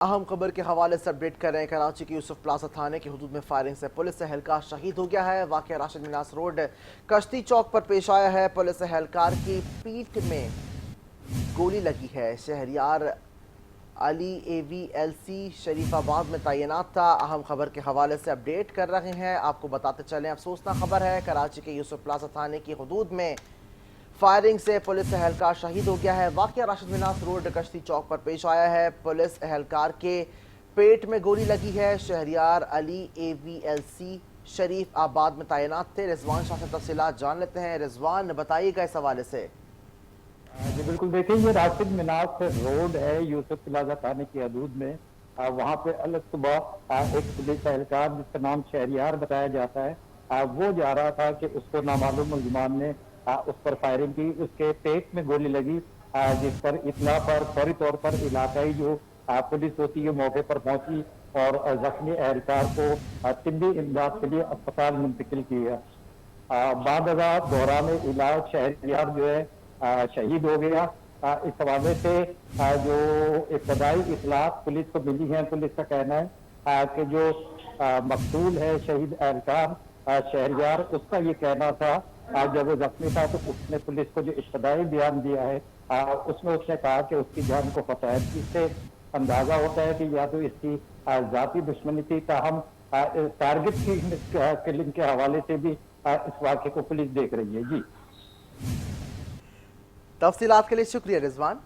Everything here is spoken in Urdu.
اہم خبر کے حوالے سے اپڈیٹ کر رہے ہیں۔ کراچی کے یوسف پلازا تھانے کی حدود میں فائرنگ سے پولیس اہلکار شہید ہو گیا ہے۔ واقعہ راشد مناس روڈ کشتی چوک پر پیش آیا ہے۔ پولیس اہلکار کی پیٹھ میں گولی لگی ہے۔ شہریار علی AVLC شریف آباد میں تعینات تھا۔ اہم خبر کے حوالے سے اپڈیٹ کر رہے ہیں، آپ کو بتاتے چلیں افسوسناک خبر ہے۔ کراچی کے یوسف پلازا تھانے کی حدود میں فائرنگ سے پولیس اہلکار شہید ہو گیا ہے۔ واقعہ راشد مناس روڈ کشتی چوک پر پیش آیا ہے۔ پولیس اہلکار کے پیٹ میں گولی لگی ہے۔ شہریار علی AVLC شریف آباد میں تعینات تھے۔ رضوان شاہ سے تفصیلات جان لیتے ہیں۔ رضوان بتائیے گا اس حوالے سے۔ جی بالکل، دیکھیں یہ راشد مناس روڈ ہے یوسف پلازا تھانے کی حدود میں۔ وہاں پہ الگ صبح ایک پولیس اہلکار جس کا نام شہریار بتایا جاتا ہے، وہ جا رہا تھا کہ اس کو نامعلوم ملزمان نے اس پر فائرنگ کی، اس کے پیٹ میں گولی لگی، جس پر اطلاع پر فوری طور پر علاقائی جو پولیس ہوتی ہے موقع پر پہنچی اور زخمی اہلکار کو طبی امداد کے لیے اسپتال منتقل کیا۔ بعد ازاں دوران علاج شہریار جو ہے شہید ہو گیا۔ اس حوالے سے جو ابتدائی اطلاعات پولیس کو ملی ہیں، پولیس کا کہنا ہے کہ جو مقتول ہے شہید اہلکار شہریار، اس کا یہ کہنا تھا جب وہ زخمی تھا تو اس نے پولیس کو جو ابتدائی بیان دیا ہے اس میں اس نے کہا کہ اس کی جان کو خطرہ ہے۔ اس سے اندازہ ہوتا ہے کہ یا تو اس کی ذاتی دشمنی تھی، تاہم ٹارگٹ کی کلنگ کے حوالے سے بھی اس واقعے کو پولیس دیکھ رہی ہے۔ جی تفصیلات کے لیے شکریہ رضوان۔